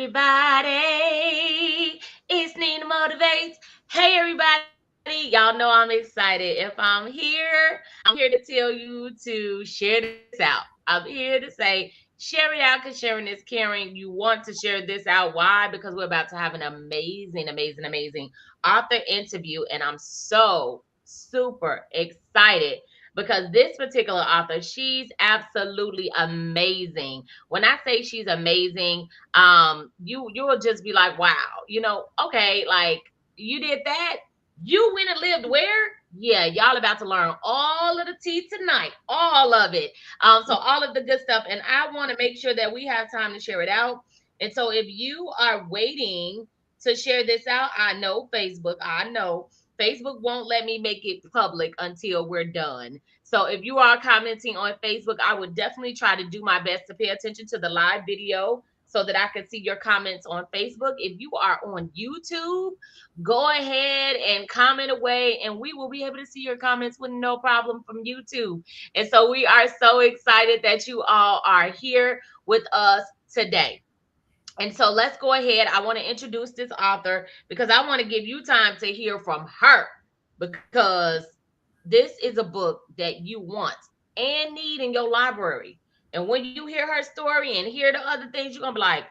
everybody. It's Nina Motivates. Hey, everybody. Y'all know I'm excited. If I'm here to tell you to share this out. I'm here to say share it out because sharing is caring. You want to share this out. Why? Because we're about to have an amazing author interview. And I'm so super excited because this particular author, she's absolutely amazing. When I say she's amazing, you'll just be like, wow, okay, like you did that. You went and lived where? Yeah, y'all about to learn all of the tea tonight, all of it. So all of the good stuff, and I want to make sure that we have time to share it out. And so if you are waiting to share this out, I know Facebook won't let me make it public until we're done. So if you are commenting on Facebook, I would definitely try to do my best to pay attention to the live video so that I can see your comments on Facebook. If you are on YouTube, go ahead and comment away, and we will be able to see your comments with no problem from YouTube. And so we are so excited that you all are here with us today. And so let's go ahead. I want to introduce this author because I want to give you time to hear from her because this is a book that you want and need in your library. And when you hear her story and hear the other things, you're going to be like,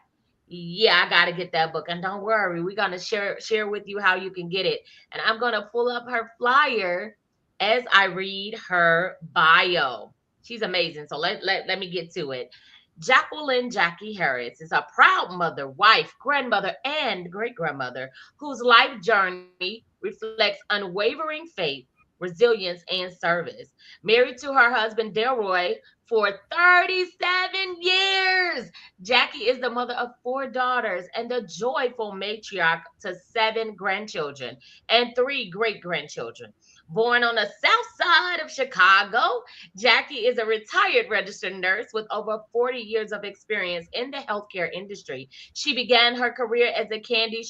yeah, I got to get that book. And don't worry, we're going to share with you how you can get it. And I'm going to pull up her flyer as I read her bio. She's amazing. So let me get to it. Jacqueline Jackie Harris is a proud mother, wife, grandmother, and great grandmother whose life journey reflects unwavering faith, resilience, and service. Married to her husband, Delroy, for 37 years. Jackie is the mother of 4 daughters and the joyful matriarch to 7 grandchildren and 3 great grandchildren. Born on the south side of Chicago, Jackie is a retired registered nurse with over 40 years of experience in the healthcare industry. She began her career as a candy,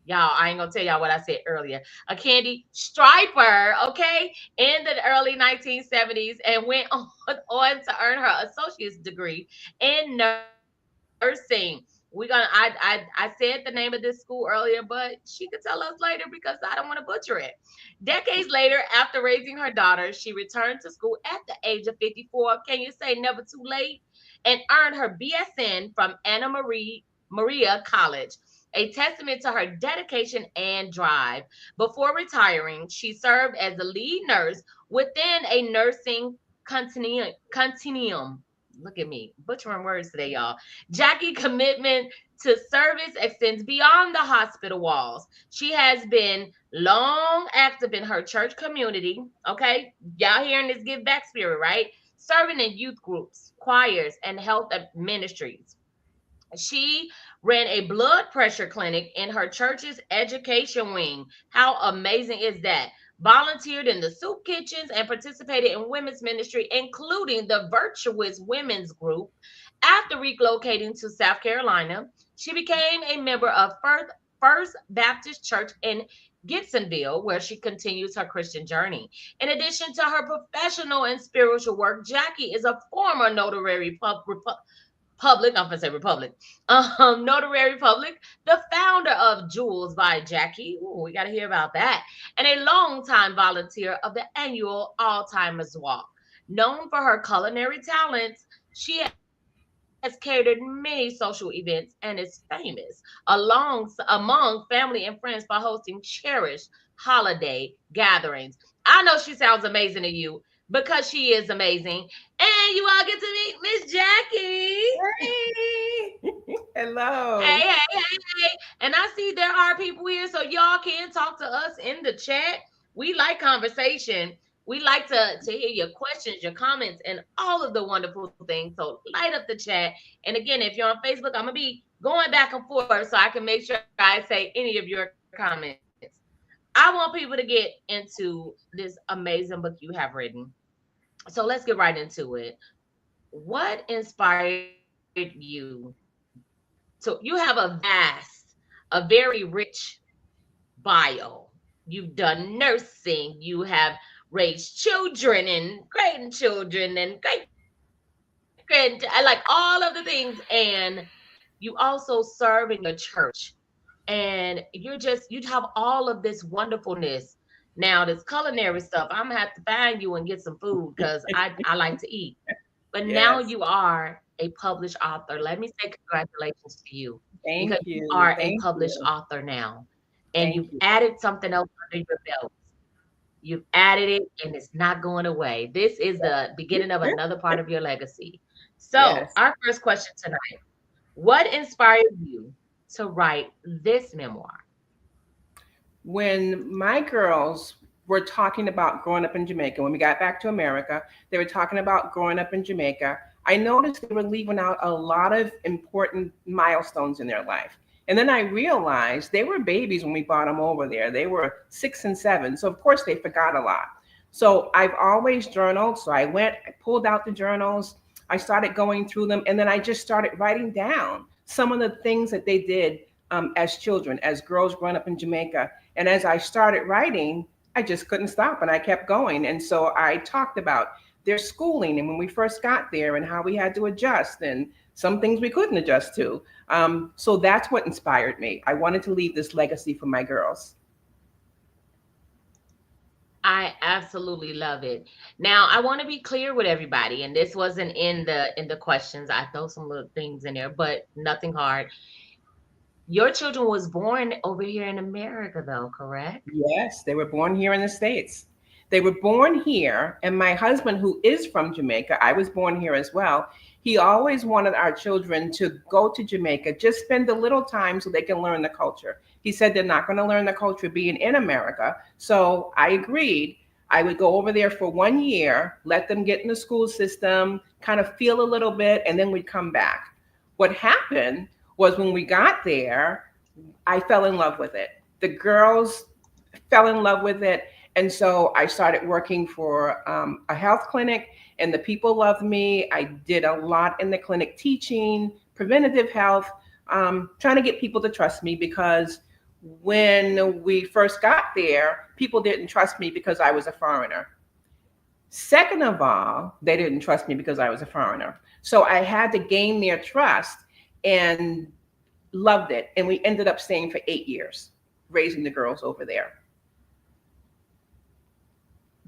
y'all, I ain't gonna tell y'all what I said earlier, a candy striper, okay, in the early 1970s and went on to earn her associate's degree in nursing. I said the name of this school earlier, but she could tell us later because I don't want to butcher it. Decades later, after raising her daughter, she returned to school at the age of 54. Can you say never too late? And earned her BSN from Maria College, a testament to her dedication and drive. Before retiring, she served as the lead nurse within a nursing continuum. Look at me, butchering words today, y'all. Jackie commitment to service extends beyond the hospital walls. She has been long active in her church community. Okay, y'all hearing this give back spirit, right? Serving in youth groups, choirs, and health ministries. She ran a blood pressure clinic in her church's education wing. How amazing is that? Volunteered in the soup kitchens and participated in women's ministry, including the Virtuous Women's Group. After relocating to South Carolina, she became a member of First Baptist Church in Gibsonville, where she continues her Christian journey. In addition to her professional and spiritual work, Jackie is a former notary public, I'm gonna say Republic, notary public, the founder of Jewels by Jackie. Ooh, we got to hear about that, and a longtime volunteer of the annual Alzheimer's Walk. Known for her culinary talents, she has catered many social events and is famous among family and friends for hosting cherished holiday gatherings. I know she sounds amazing to you because she is amazing. And you all get to meet Miss Jackie. Hey, Hey, hello. hey, hey, hey. And I see there are people here, so y'all can talk to us in the chat. We like conversation. We like to hear your questions, your comments, and all of the wonderful things. So light up the chat. And again, if you're on Facebook, I'm gonna be going back and forth so I can make sure I say any of your comments. I want people to get into this amazing book you have written. So let's get right into it. What inspired you? So you have a very rich bio. You've done nursing, you have raised children and grandchildren and great grand, like all of the things. And You also serve in your church, and you have all of this wonderfulness. Now, this culinary stuff, I'm gonna have to find you and get some food because I like to eat. But now Yes. you are a published author. Let me say congratulations to you because Thank you you. are a Thank published you. author now, and Thank you've you. added something else under your belt. You've added it, and it's not going away. This is the beginning of another part of your legacy. So, Yes. our first question tonight: what inspired you to write this memoir? When my girls were talking about growing up in Jamaica, when we got back to America, they were talking about growing up in Jamaica. I noticed they were leaving out a lot of important milestones in their life. And then I realized they were babies when we brought them over there. They were 6 and 7. So, of course, they forgot a lot. So, I've always journaled. So, I pulled out the journals, I started going through them, and then I just started writing down some of the things that they did as children, as girls growing up in Jamaica. And as I started writing, I just couldn't stop and I kept going. And so I talked about their schooling and when we first got there and how we had to adjust and some things we couldn't adjust to. So that's what inspired me. I wanted to leave this legacy for my girls. I absolutely love it. Now, I want to be clear with everybody, and this wasn't in the questions. I throw some little things in there, but nothing hard. Your children was born over here in America, though, correct? Yes, they were born here in the States. They were born here, and my husband, who is from Jamaica, I was born here as well. He always wanted our children to go to Jamaica, just spend a little time so they can learn the culture. He said they're not going to learn the culture being in America. So I agreed. I would go over there for 1 year, let them get in the school system, kind of feel a little bit, and then we'd come back. What happened was when we got there, I fell in love with it. The girls fell in love with it. And so I started working for a health clinic, and the people loved me. I did a lot in the clinic teaching, preventative health, trying to get people to trust me because when we first got there, people didn't trust me because I was a foreigner. Second of all, they didn't trust me because I was a foreigner. So I had to gain their trust and loved it. And we ended up staying for 8 years, raising the girls over there.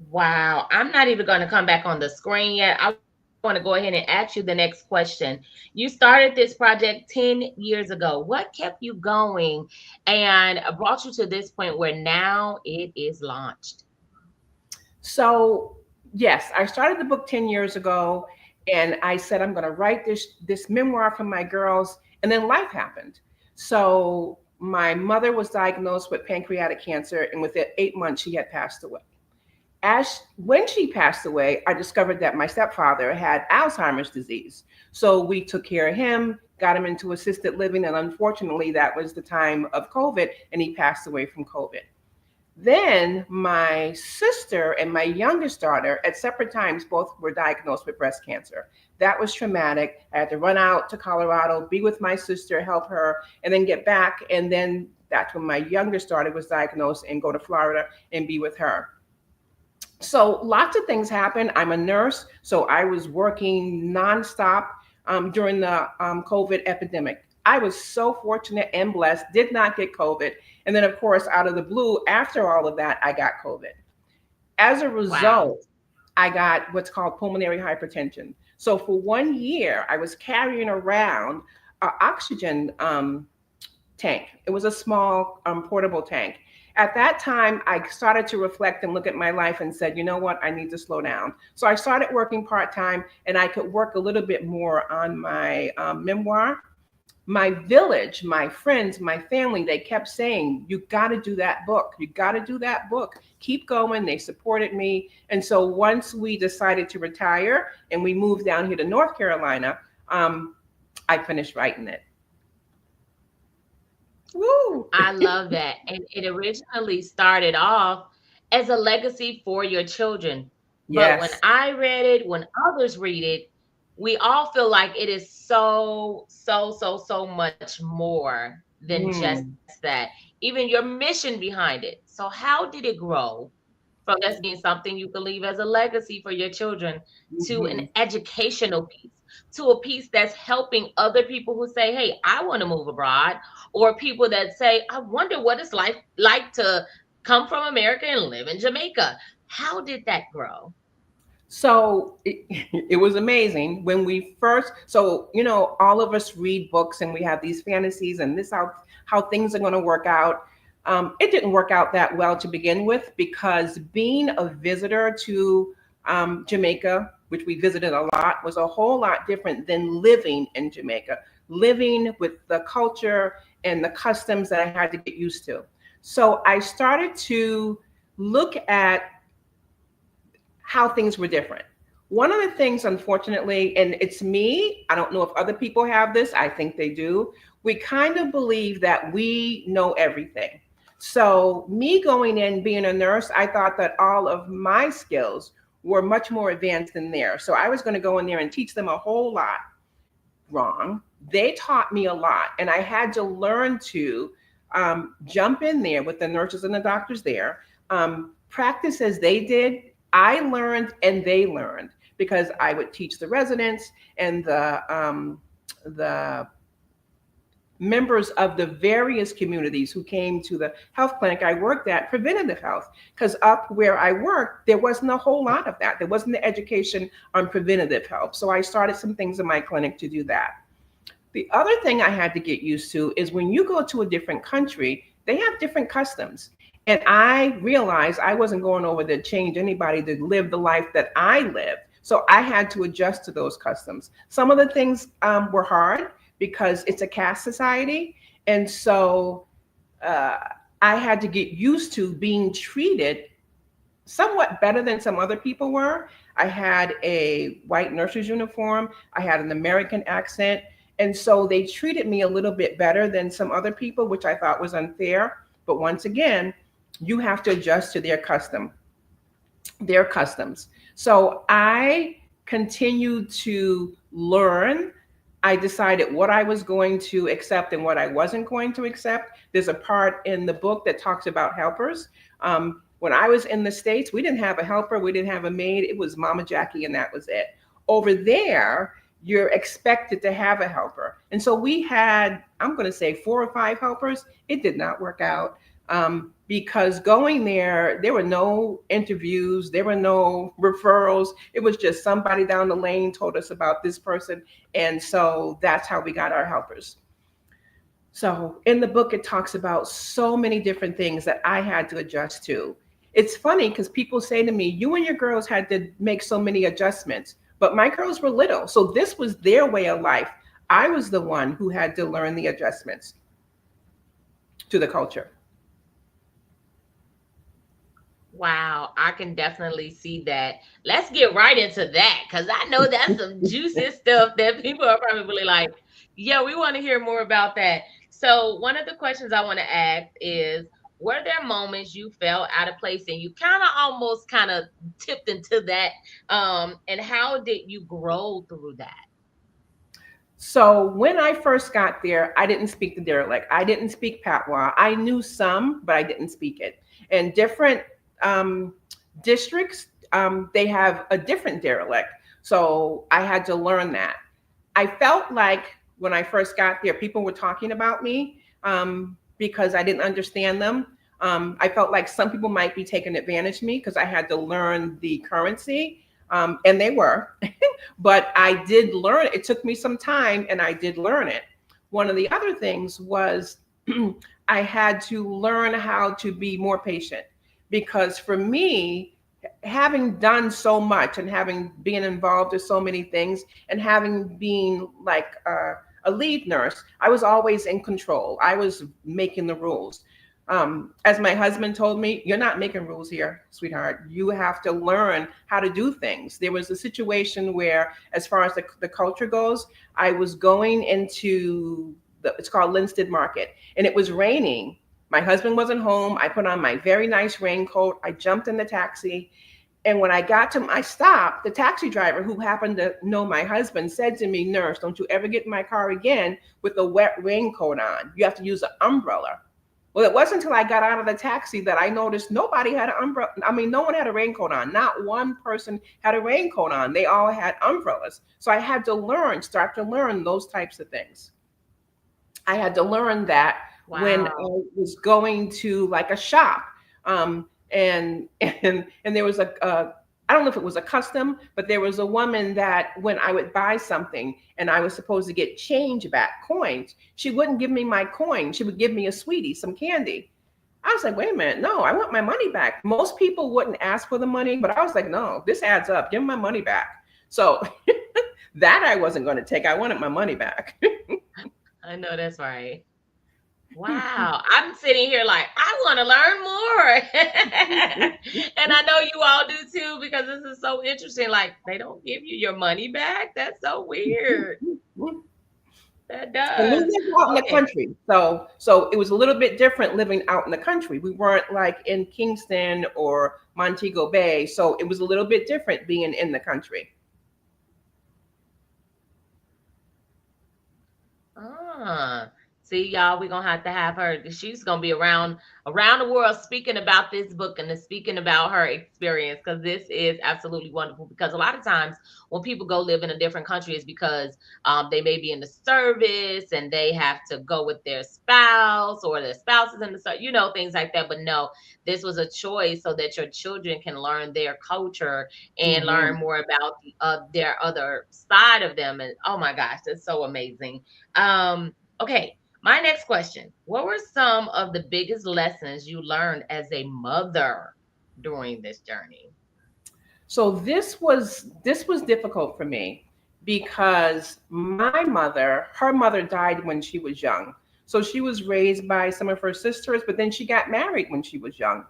Wow. I'm not even going to come back on the screen yet. I want to go ahead and ask you the next question. You started this project 10 years ago. What kept you going and brought you to this point where now it is launched? So, yes, I started the book 10 years ago and I said I'm going to write this memoir for my girls and then life happened. So, my mother was diagnosed with pancreatic cancer and within 8 months she had passed away. As when she passed away, I discovered that my stepfather had Alzheimer's disease. So we took care of him, got him into assisted living, and unfortunately, that was the time of COVID, and he passed away from COVID. Then my sister and my youngest daughter, at separate times, both were diagnosed with breast cancer. That was traumatic. I had to run out to Colorado, be with my sister, help her, and then get back. And then that's when my youngest daughter was diagnosed and go to Florida and be with her. So lots of things happen. I'm a nurse, so I was working nonstop during the COVID epidemic. I was so fortunate and blessed, did not get COVID. And then, of course, out of the blue, after all of that, I got COVID. As a Wow. result, I got what's called pulmonary hypertension. So for 1 year, I was carrying around an oxygen tank. It was a small portable tank. At that time, I started to reflect and look at my life and said, you know what, I need to slow down. So I started working part time and I could work a little bit more on my memoir. My village, my friends, my family, they kept saying, you got to do that book. You got to do that book. Keep going. They supported me. And so once we decided to retire and we moved down here to North Carolina, I finished writing it. Woo! I love that. And it originally started off as a legacy for your children. But when Yes. I read it, when others read it, we all feel like it is so much more than just Mm. that. Even your mission behind it. So, how did it grow from just being something you can leave as a legacy for your children to an Mhm. educational piece? to a piece that's helping other people who say, hey, I want to move abroad, or people that say, I wonder what it's like to come from America and live in Jamaica. How did that grow? So it was amazing when we first. So all of us read books and we have these fantasies and this how things are going to work out. It didn't work out that well to begin with because being a visitor to Jamaica, which we visited a lot, was a whole lot different than living in Jamaica, living with the culture and the customs that I had to get used to. So I started to look at how things were different. One of the things, unfortunately, and it's me, I don't know if other people have this, I think they do. We kind of believe that we know everything. So, me going in being a nurse, I thought that all of my skills were much more advanced than theirs. So, I was going to go in there and teach them a whole lot. Wrong. They taught me a lot, and I had to learn to jump in there with the nurses and the doctors there, practice as they did. I learned and they learned because I would teach the residents and the members of the various communities who came to the health clinic I worked at preventative health. Because up where I worked, there wasn't a whole lot of that. There wasn't the education on preventative health. So I started some things in my clinic to do that. The other thing I had to get used to is when you go to a different country, they have different customs. And I realized I wasn't going over to change anybody to live the life that I lived. So I had to adjust to those customs. Some of the things were hard because it's a caste society. And so uh, I had to get used to being treated somewhat better than some other people were. I had a white nurse's uniform, I had an American accent. And so they treated me a little bit better than some other people, which I thought was unfair. But once again, you have to adjust to their customs. So I continued to learn. I decided what I was going to accept and what I wasn't going to accept. There's a part in the book that talks about helpers. When I was in the States, we didn't have a helper, we didn't have a maid. It was Mama Jackie, and that was it. Over there, you're expected to have a helper. And so we had, I'm going to say 4 or 5 helpers. It did not work out because going there were no interviews, there were no referrals. It was just somebody down the lane told us about this person. And so that's how we got our helpers. So in the book, it talks about so many different things that I had to adjust to. It's funny because people say to me, you and your girls had to make so many adjustments, but my girls were little. So this was their way of life. I was the one who had to learn the adjustments to the culture. Wow, I can definitely see that. Let's get right into that because I know that's some juicy stuff that people are probably like, yeah, we want to hear more about that. So, one of the questions I want to ask is, were there moments you felt out of place and you kind of almost kind of tipped into that? And how did you grow through that? So when I first got there, I didn't speak the derelict. I didn't speak patois. I knew some, but I didn't speak it. And different um, districts, they have a different derelict. So I had to learn that. I felt like when I first got there, people were talking about me because I didn't understand them. I felt like some people might be taking advantage of me because I had to learn the currency, and they were. But I did learn it. It took me some time, and I did learn it. One of the other things was I had to learn how to be more patient because for me, having done so much and having been involved in so many things and having been like a lead nurse, I was always in control. I was making the rules. As my husband told me, you're not making rules here, sweetheart. You have to learn how to do things. There was a situation where, as far as the culture goes, I was going into it's called Linstead Market, and it was raining. My husband wasn't home. I put on my very nice raincoat. I jumped in the taxi. And when I got to my stop, the taxi driver, who happened to know my husband, said to me, Nurse, don't you ever get in my car again with a wet raincoat on. You have to use an umbrella. Well, it wasn't until I got out of the taxi that I noticed nobody had an umbrella. I mean, no one had a raincoat on. Not one person had a raincoat on. They all had umbrellas. So I had to start to learn those types of things. I had to learn that when I Wow. was going to like a shop, and and there was I don't know if it was a custom, but there was a woman that when I would buy something and I was supposed to get change back, coins, she wouldn't give me my coin. She would give me a sweetie, some candy. I was like, wait a minute, no, I want my money back. Most people wouldn't ask for the money, but I was like, no, this adds up. Give me my money back. So that I wasn't going to take. I wanted my money back. I know that's right. Wow. I'm sitting here like, I want to learn more. And I know you all do too, because this is so interesting. Like, they don't give you your money back. That's so weird. That And we does. lived out in the Okay. country, so it was a little bit different living out in the country. We weren't like in Kingston or Montego Bay, so it was a little bit different being in the country. Ah, see, y'all, we're gonna have her. She's gonna be around the world speaking about this book and speaking about her experience, because this is absolutely wonderful. Because a lot of times when people go live in a different country, it's because they may be in the service and they have to go with their spouse, or their spouse is in the service, things like that. But no, this was a choice so that your children can learn their culture and learn Hmm. more about their other side of them. And oh my gosh, that's so amazing. Okay, my next question. What were some of the biggest lessons you learned as a mother during this journey? So this was difficult for me because my mother, her mother died when she was young. So she was raised by some of her sisters, but then she got married when she was young.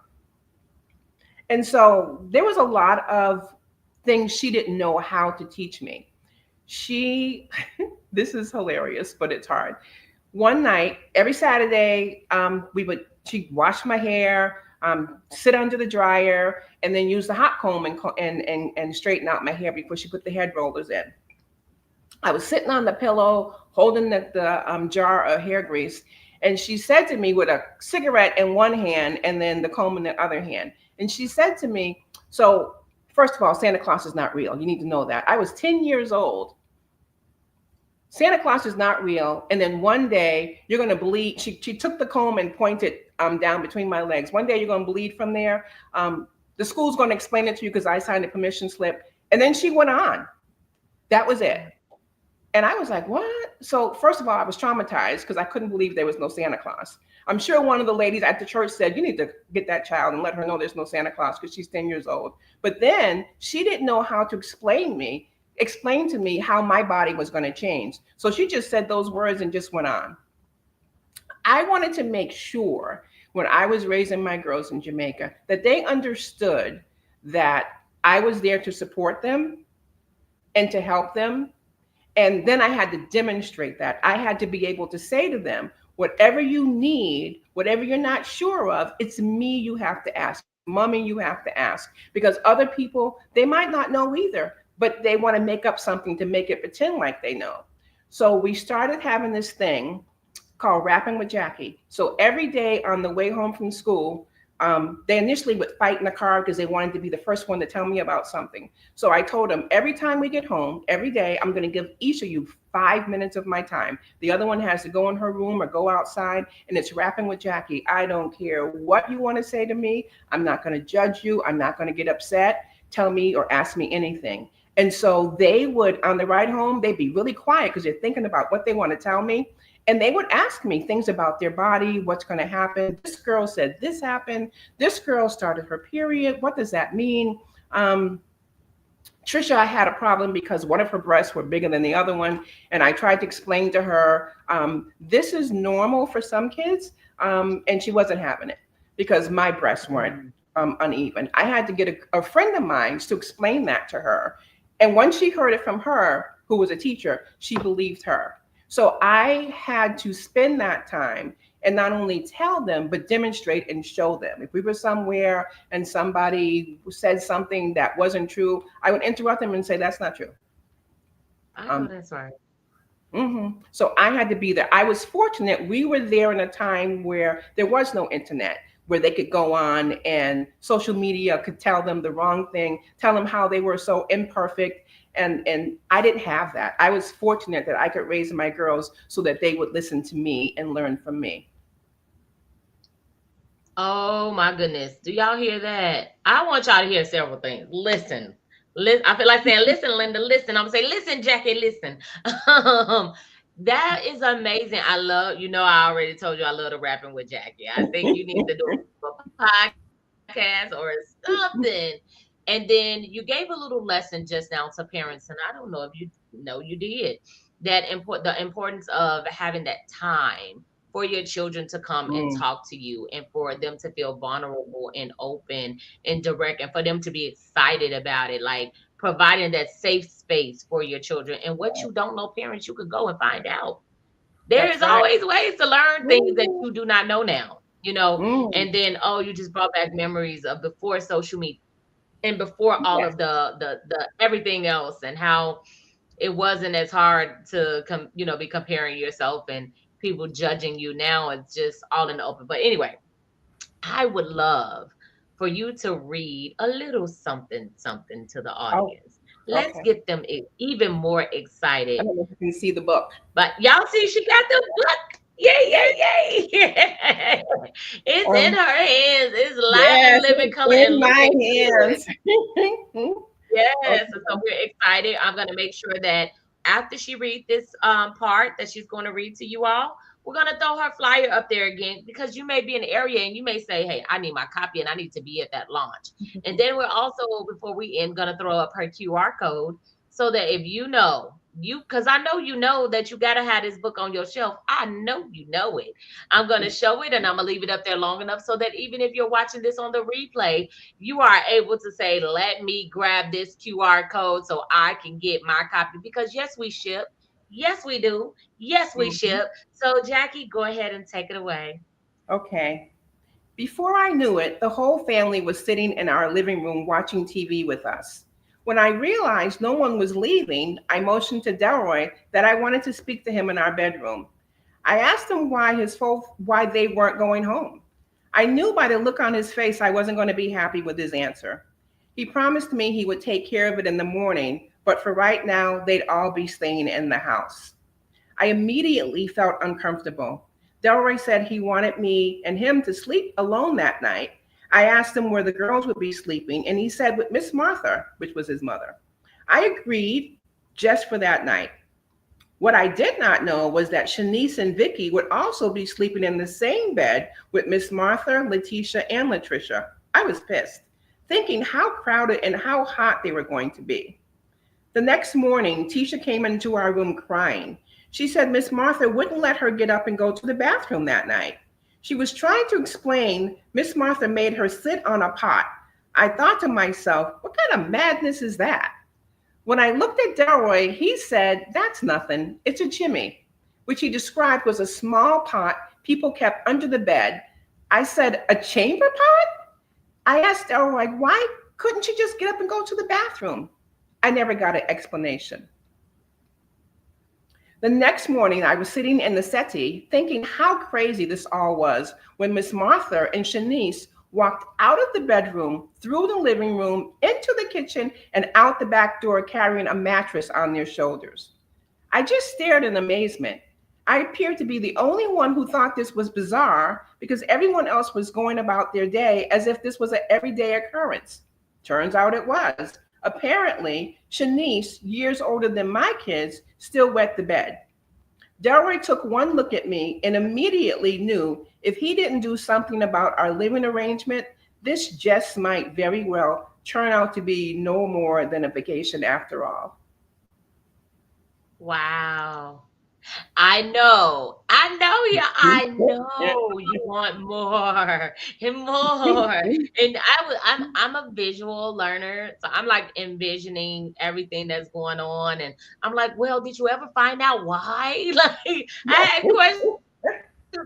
And so there was a lot of things she didn't know how to teach me. She, this is hilarious, but it's hard. One night, every Saturday, she'd wash my hair, sit under the dryer, and then use the hot comb and straighten out my hair before she put the head rollers in. I was sitting on the pillow holding the jar of hair grease, and she said to me with a cigarette in one hand and then the comb in the other hand. And she said to me, so first of all, Santa Claus is not real. You need to know that. I was 10 years old. Santa Claus is not real. And then one day you're going to bleed. She took the comb and pointed down between my legs. One day you're going to bleed from there. The school's going to explain it to you because I signed a permission slip. And then she went on. That was it. And I was like, what? So, first of all, I was traumatized because I couldn't believe there was no Santa Claus. I'm sure one of the ladies at the church said, you need to get that child and let her know there's no Santa Claus because she's 10 years old. But then she didn't know how to explain to me how my body was going to change. So she just said those words and just went on. I wanted to make sure when I was raising my girls in Jamaica that they understood that I was there to support them and to help them. And then I had to demonstrate that. I had to be able to say to them, whatever you need, whatever you're not sure of, it's me you have to ask. It's mommy you have to ask. Because other people, they might not know either, but they want to make up something to make it pretend like they know. So we started having this thing called Rapping with Jackie. So every day on the way home from school, they initially would fight in the car because they wanted to be the first one to tell me about something. So I told them every time we get home, every day, I'm going to give each of you 5 minutes of my time. The other one has to go in her room or go outside, and it's Rapping with Jackie. I don't care what you want to say to me. I'm not going to judge you. I'm not going to get upset. Tell me or ask me anything. And so they would, on the ride home, they'd be really quiet because they're thinking about what they want to tell me. And they would ask me things about their body, what's going to happen. This girl said this happened. This girl started her period. What does that mean? Um, Trisha had a problem because one of her breasts were bigger than the other one. And I tried to explain to her, this is normal for some kids. And she wasn't having it because my breasts weren't Mm. uneven. I had to get a friend of mine to explain that to her. And once she heard it from her, who was a teacher, she believed her. So I had to spend that time and not only tell them, but demonstrate and show them. If we were somewhere and somebody said something that wasn't true, I would interrupt them and say, that's not true. I know Um, that's right. So I had to be there. I was fortunate. We were there in a time where there was no internet, where they could go on and social media could tell them the wrong thing, tell them how they were so imperfect. And I didn't have that. I was fortunate that I could raise my girls so that they would listen to me and learn from me. Oh my goodness. Do y'all hear that? I want y'all to hear several things. Listen. Listen. I feel like saying, listen, Linda, listen. I'm gonna say, listen, Jackie, listen. Um, that is amazing. I love, I already told you I love the rapping with Jackie. I think you need to do a podcast or something. And then you gave a little lesson just now to parents, and I don't know if you know you did the importance of having that time for your children to come and Mm, talk to you and for them to feel vulnerable and open and direct and for them to be excited about it, like providing that safe space for your children. And what you don't know, parents, you could go and find out. There that's is right. always ways to learn things that Mm, you do not know now. mm, And then, oh, you just brought back memories of before social media and before all yes, of the everything else, and how it wasn't as hard to be comparing yourself and people judging you. Now it's just all in the open. But anyway, I would love for you to read a little something something to the oh, audience. Let's okay. get them even more I excited. don't know if you can see the book. But y'all see, she got the book. Yay, Yay. yay, yay. It's in Um, her hands. It's live and yes, living it's color, and in my looking good. hands. Yes, and so Okay. we're excited. I'm gonna make sure that after she read this part that she's going to read to you all, we're gonna throw her flyer up there again, because you may be in the area and you may say, "Hey, I need my copy and I need to be at that launch." And then we're also, before we end, gonna throw up her QR code so that if because I know that you gotta have this book on your shelf. I know you know it. I'm gonna show it and I'm gonna leave it up there long enough so that even if you're watching this on the replay, you are able to say, let me grab this QR code so I can get my copy. Because yes, we ship. Yes, we do. Yes, we Mhm. ship. So, Jackie, go ahead and take it away. Okay. Before I knew it, the whole family was sitting in our living room watching TV with us. When I realized no one was leaving, I motioned to Delroy that I wanted to speak to him in our bedroom. I asked him why they weren't going home. I knew by the look on his face I wasn't going to be happy with his answer. He promised me he would take care of it in the morning, but for right now, they'd all be staying in the house. I immediately felt uncomfortable. Delroy said he wanted me and him to sleep alone that night. I asked him where the girls would be sleeping, and he said with Miss Martha, which was his mother. I agreed just for that night. What I did not know was that Shanice and Vicky would also be sleeping in the same bed with Miss Martha, Letitia, and Latricia. I was pissed, thinking how crowded and how hot they were going to be. The next morning, Tisha came into our room crying. She said Miss Martha wouldn't let her get up and go to the bathroom that night. She was trying to explain Miss Martha made her sit on a pot. I thought to myself, what kind of madness is that? When I looked at Delroy, he said, that's nothing. It's a chimney, which he described was a small pot people kept under the bed. I said, a chamber pot? I asked Delroy, why couldn't she just get up and go to the bathroom? I never got an explanation. The next morning, I was sitting in the settee thinking how crazy this all was when Miss Martha and Shanice walked out of the bedroom, through the living room, into the kitchen, and out the back door carrying a mattress on their shoulders. I just stared in amazement. I appeared to be the only one who thought this was bizarre because everyone else was going about their day as if this was an everyday occurrence. Turns out it was. Apparently, Shanice, years older than my kids, still wet the bed. Delroy took one look at me and immediately knew if he didn't do something about our living arrangement, this just might very well turn out to be no more than a vacation after all. Wow. I know you want more and more. And I'm a visual learner, so I'm like envisioning everything that's going on, and I'm like, well, did you ever find out why? Like, I had questions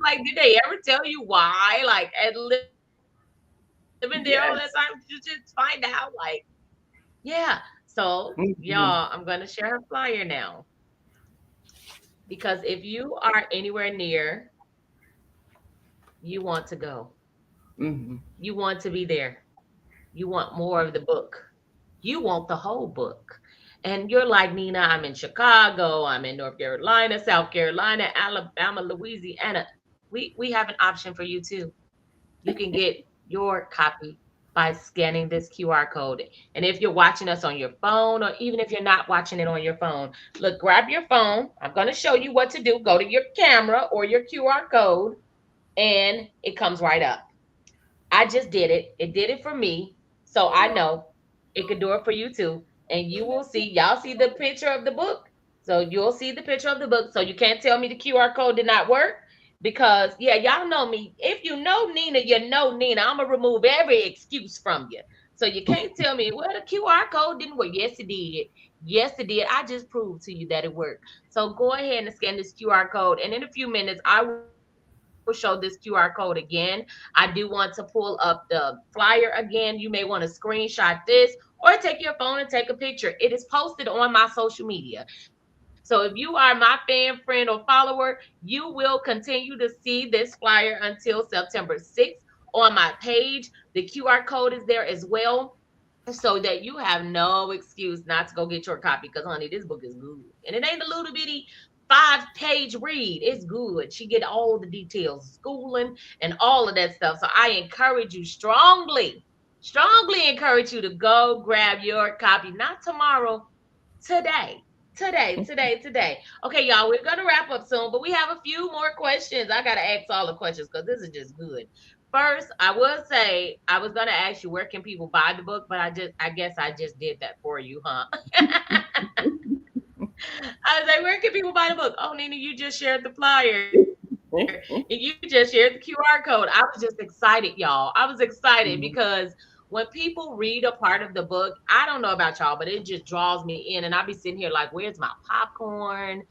like, did they ever tell you why? Like, and living there all that time, did you just find out? Like, Yes. yeah. So, y'all, I'm gonna share her flyer now. Because if you are anywhere near, you want to go. Hmm. You want to be there. You want more of the book. You want the whole book. And you're like, Nina, I'm in Chicago, I'm in North Carolina, South Carolina, Alabama, Louisiana. We have an option for you too. You can get your copy by scanning this QR code. And if you're watching us on your phone, or even if you're not watching it on your phone, look, grab your phone. I'm going to show you what to do. Go to your camera or your QR code, and it comes right up. I just did it. It did it for me. So I know it could do it for you too. And you will see, y'all see the picture of the book. So you'll see the picture of the book. So you can't tell me the QR code did not work because, yeah, y'all know me. If you know Nina, you know Nina. I'm going to remove every excuse from you. So you can't tell me, well, the QR code didn't work. Yes, it did. Yes, it did. I just proved to you that it worked. So go ahead and scan this QR code. And in a few minutes, I will show this QR code again. I do want to pull up the flyer again. You may want to screenshot this or take your phone and take a picture. It is posted on my social media. So if you are my fan, friend, or follower, you will continue to see this flyer until September 6th on my page. The QR code is there as well, so that you have no excuse not to go get your copy. Because, honey, this book is good, and it ain't a little bitty 5-page read. It's good. She get all the details, schooling, and all of that stuff. So I encourage you strongly, strongly encourage you to go grab your copy. Not tomorrow, today. Today. Okay, y'all, we're gonna wrap up soon, but we have a few more questions. I gotta ask all the questions because this is just good. First, I will say I was gonna ask you where can people buy the book, but I guess I just did that for you, huh? I was like, where can people buy the book? Oh, Nina, you just shared the flyer and you just shared the QR code. I was just excited, y'all. I was excited because when people read a part of the book, I don't know about y'all, but it just draws me in. And I be sitting here like, where's my popcorn?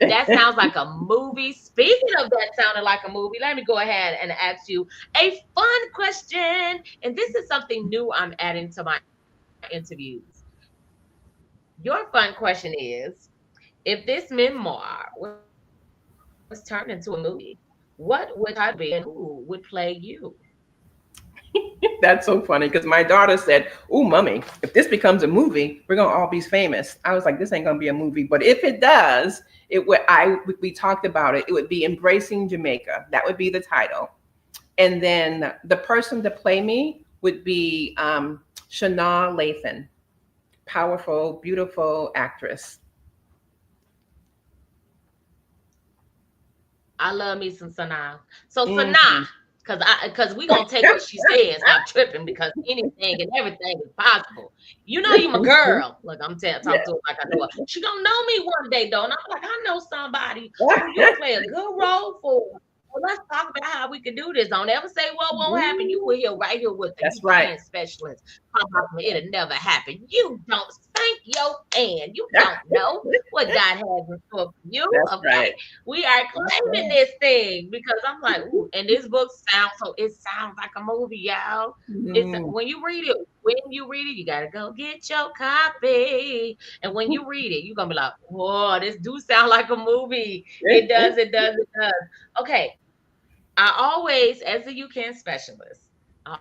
That sounds like a movie. Speaking of that sounding like a movie, let me go ahead and ask you a fun question. And this is something new I'm adding to my interviews. Your fun question is, if this memoir was turned into a movie, what would the title be and who would play you? That's so funny because my daughter said, "Oh, mommy, if this becomes a movie, we're gonna all be famous." I was like, "This ain't gonna be a movie, but if it does, it would." We talked about it. It would be "Embracing Jamaica." That would be the title, and then the person to play me would be Shana Lathan, powerful, beautiful actress. I love me some Sanaa. So Sanaa, Hmm. because we gonna take what she says, stop tripping, because anything and everything is possible. You know you my girl. Look, I'm talk to her like I know her. She gonna know me one day though, and I'm like, I know somebody who you play a good role for. Well, let's talk about how we can do this. Don't ever say what won't happen. You were here right here with the That's you right. can specialist. Talk about it'll never happen. You don't thank your hand. You don't know what God has in store for you. That's Okay, right. we are That's claiming right. this thing because I'm like, ooh, and this book sounds so it sounds like a movie, y'all. It's Mm. when you read it, you gotta go get your copy. And when you read it, you're gonna be like, whoa, this do sound like a movie. It does. Okay. I always, as a UCAN specialist, I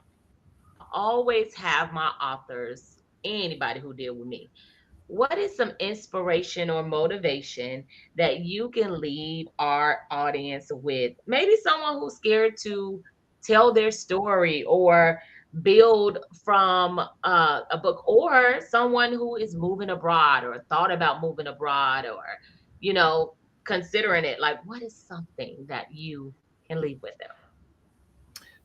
always have my authors, anybody who deal with me. What is some inspiration or motivation that you can leave our audience with? Maybe someone who's scared to tell their story or build from a book, or someone who is moving abroad or thought about moving abroad, or, you know, considering it. Like, what is something that you can leave with them?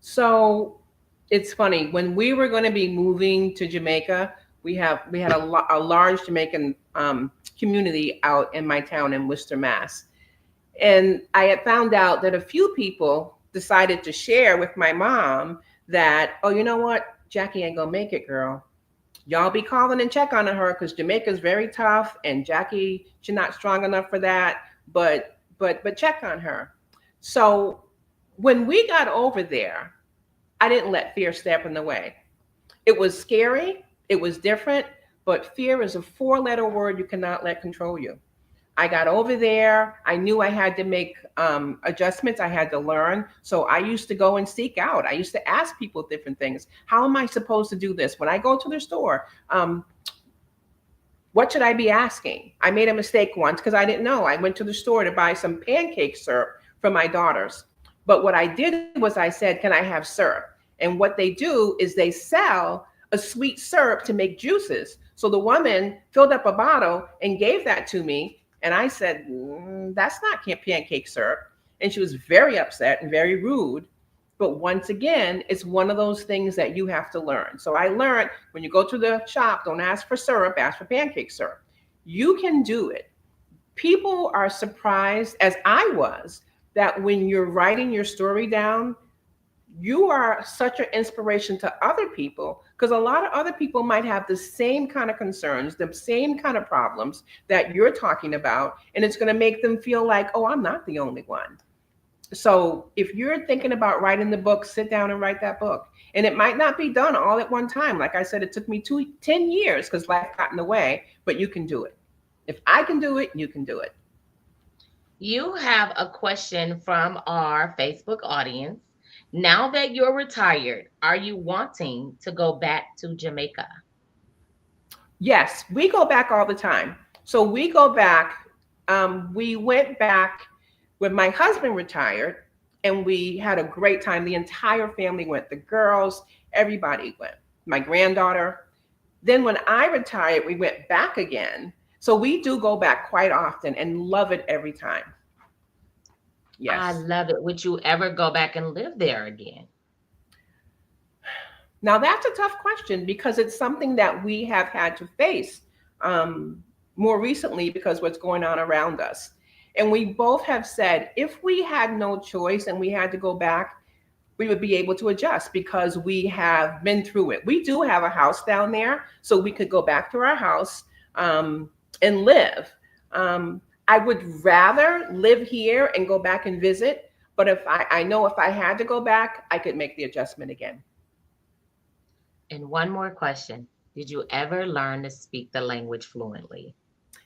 So it's funny when we were going to be moving to Jamaica. We had a large Jamaican community out in my town in Worcester, Mass. And I had found out that a few people decided to share with my mom that, oh, you know what, Jackie ain't gonna make it, girl. Y'all be calling and check on her because Jamaica's very tough, and Jackie, she's not strong enough for that. But check on her. So when we got over there, I didn't let fear step in the way. It was scary, it was different, but fear is a four-letter word you cannot let control you. I got over there. I knew I had to make adjustments. I had to learn. So I used to go and seek out. I used to ask people different things. How am I supposed to do this? When I go to the store, what should I be asking? I made a mistake once because I didn't know. I went to the store to buy some pancake syrup for my daughters. But what I did was I said, can I have syrup? And what they do is they sell a sweet syrup to make juices. So the woman filled up a bottle and gave that to me. And I said, that's not pancake syrup. And she was very upset and very rude. But once again, it's one of those things that you have to learn. So I learned when you go to the shop, don't ask for syrup, ask for pancake syrup. You can do it. People are surprised, as I was, that when you're writing your story down, you are such an inspiration to other people because a lot of other people might have the same kind of concerns, the same kind of problems that you're talking about. And it's going to make them feel like, oh, I'm not the only one. So if you're thinking about writing the book, sit down and write that book. And it might not be done all at one time. Like I said, it took me 10 years because life got in the way, but you can do it. If I can do it, you can do it. You have a question from our Facebook audience. Now that you're retired, are you wanting to go back to Jamaica? Yes, we go back all the time. So we go back. We went back when my husband retired, and we had a great time. The entire family went. The girls, everybody went. My granddaughter. Then when I retired, we went back again. So we do go back quite often and love it every time. I Yes. love it. Would you ever go back and live there again? Now that's a tough question because it's something that we have had to face um, more recently because what's going on around us. And we both have said if we had no choice and we had to go back, we would be able to adjust because we have been through it. We do have a house down there, so we could go back to our house and live. I would rather live here and go back and visit, but if I know if I had to go back, I could make the adjustment again. And one more question. Did you ever learn to speak the language fluently?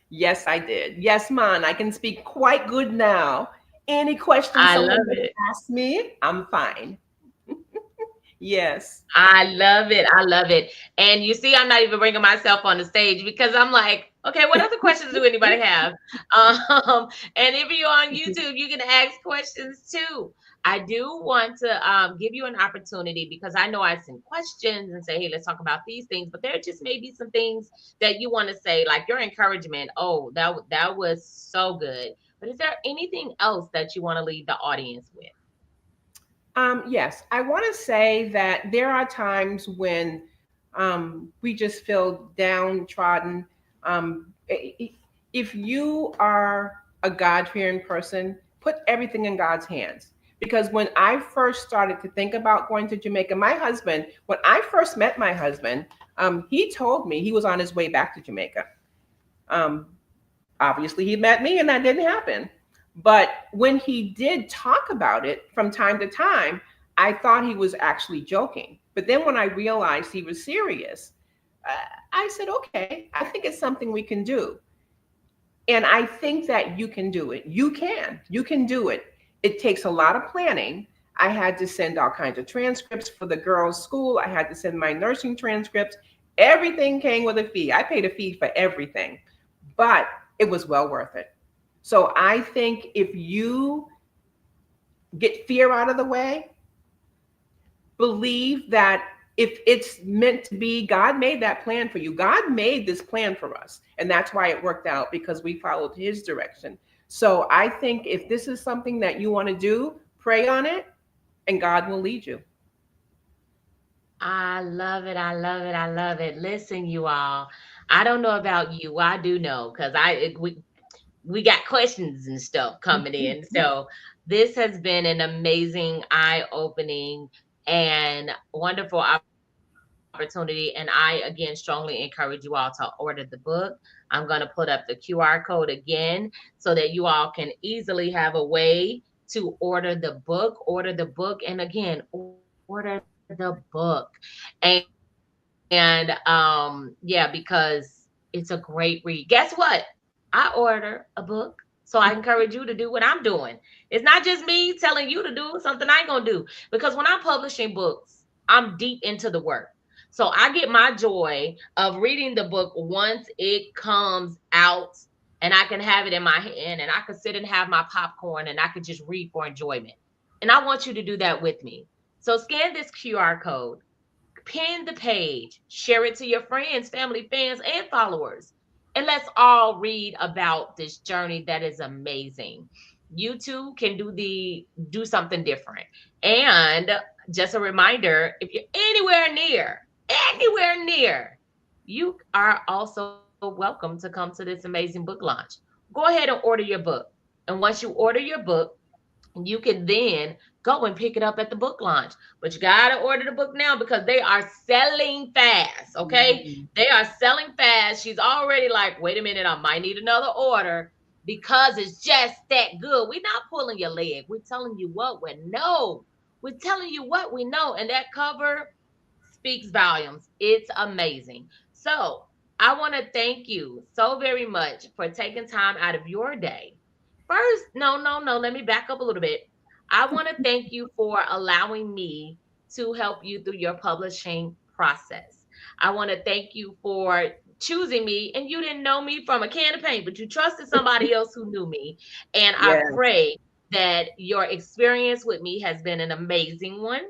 Yes, I did. Yes, man, I can speak quite good now. Any question I someone love would it. ask me, I'm fine. Yes. I love it. I love it. And you see, I'm not even bringing myself on the stage because I'm like, okay, what other questions do anybody have? And if you're on YouTube, you can ask questions too. I do want to give you an opportunity because I know I send questions and say, hey, let's talk about these things, but there just may be some things that you want to say, like your encouragement. Oh, that was so good. But is there anything else that you want to leave the audience with? Yes, I want to say that there are times when we just feel downtrodden. If you are a God fearing person, put everything in God's hands. Because when I first started to think about going to Jamaica, my husband, when I first met my husband, he told me he was on his way back to Jamaica. Um, Obviously, he met me and that didn't happen. But when he did talk about it from time to time, I thought he was actually joking. But then when I realized he was serious, uh, I said, okay, I think it's something we can do. And I think that you can do it. You can do it. It takes a lot of planning. I had to send all kinds of transcripts for the girls' school. I had to send my nursing transcripts. Everything came with a fee. I paid a fee for everything, but it was well worth it. So I think if you get fear out of the way, believe that if it's meant to be, God made that plan for you. God made this plan for us. And that's why it worked out because we followed his direction. So I think if this is something that you want to do, pray on it and God will lead you. I love it. I love it. I love it. Listen, you all. I don't know about you. I do know because we got questions and stuff coming in. So this has been an amazing, eye-opening, and wonderful opportunity. And I again strongly encourage you all to order the book. I'm going to put up the QR code again so that you all can easily have a way to order the book. Order the book, and again, order the book. And yeah, because it's a great read. Guess what? I order a book. So I encourage you to do what I'm doing. It's not just me telling you to do something I ain't gonna do. Because when I'm publishing books, I'm deep into the work. So I get my joy of reading the book once it comes out and I can have it in my hand and I can sit and have my popcorn and I can just read for enjoyment. And I want you to do that with me. So scan this QR code, pin the page, share it to your friends, family, fans, and followers. And let's all read about this journey that is amazing. You too can do something different. And just a reminder, if you're anywhere near, you are also welcome to come to this amazing book launch. Go ahead and order your book. And once you order your book, you can then go and pick it up at the book launch. But you got to order the book now because they are selling fast. Okay. Mhm. They are selling fast. She's already like, wait a minute, I might need another order because it's just that good. We're not pulling your leg. We're telling you what we know. We're telling you what we know. And that cover speaks volumes. It's amazing. So I want to thank you so very much for taking time out of your day. First, no, no, no, let me back up a little bit. I want to thank you for allowing me to help you through your publishing process. I want to thank you for choosing me, and you didn't know me from a can of paint, but you trusted somebody else who knew me. And I Yes, pray that your experience with me has been an amazing one,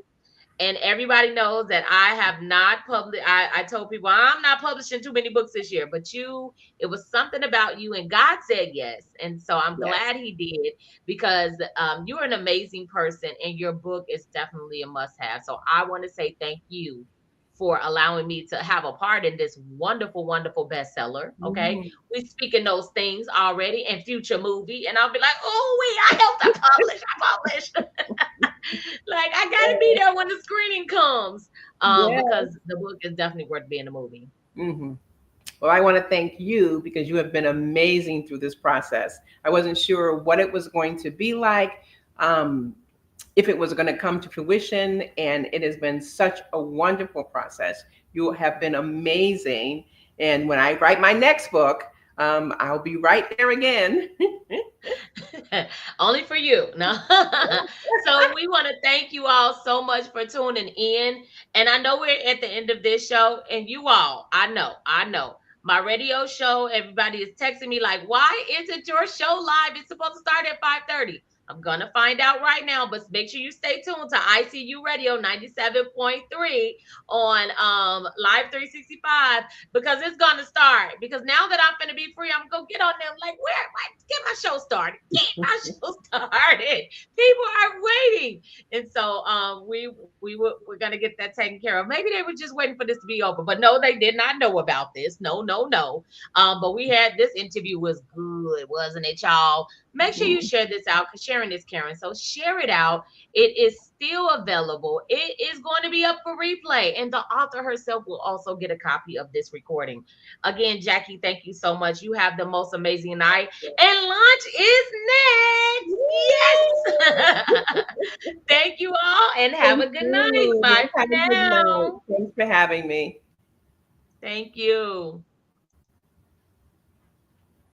and everybody knows that I have not published. I told people I'm not publishing too many books this year, but it was something about you, and God said yes, and so I'm yes. glad He did because you're an amazing person, and your book is definitely a must-have. So I want to say thank you for allowing me to have a part in this wonderful, wonderful bestseller. Okay, Mhm. we speaking those things already, and future movie, and I'll be like, oh, I helped her publish. I published. Like I gotta be there when the screening comes. Yes. Because the book is definitely worth being a movie. Hmm. Well, I want to thank you because you have been amazing through this process. I wasn't sure what it was going to be like, um, if it was going to come to fruition, and it has been such a wonderful process. You have been amazing. And when I write my next book, I'll be right there again. Only for you. No. So we want to thank you all so much for tuning in. And I know we're at the end of this show, and you all, I know. My radio show, everybody is texting me like, why isn't your show live? It's supposed to start at 5:30. I'm gonna find out right now, but make sure you stay tuned to ICU Radio 97.3 on Live 365 because it's gonna start. Because now that I'm gonna be free, I'm gonna get on them like, get my show started. Get my show started. People are waiting. And so we're gonna get that taken care of. Maybe they were just waiting for this to be over, but no, they did not know about this. No, no, no. But we had this interview was good, wasn't it, y'all? Make sure you share this out because sharing is caring. So share it out. It is still available. It is going to be up for replay, and the author herself will also get a copy of this recording. Again, Jackie, thank you so much. You have the most amazing night. And lunch is next. Yes. Thank you all and have Thank a good night. you. Bye Have for a good night. now. Thanks for having me. Thank you.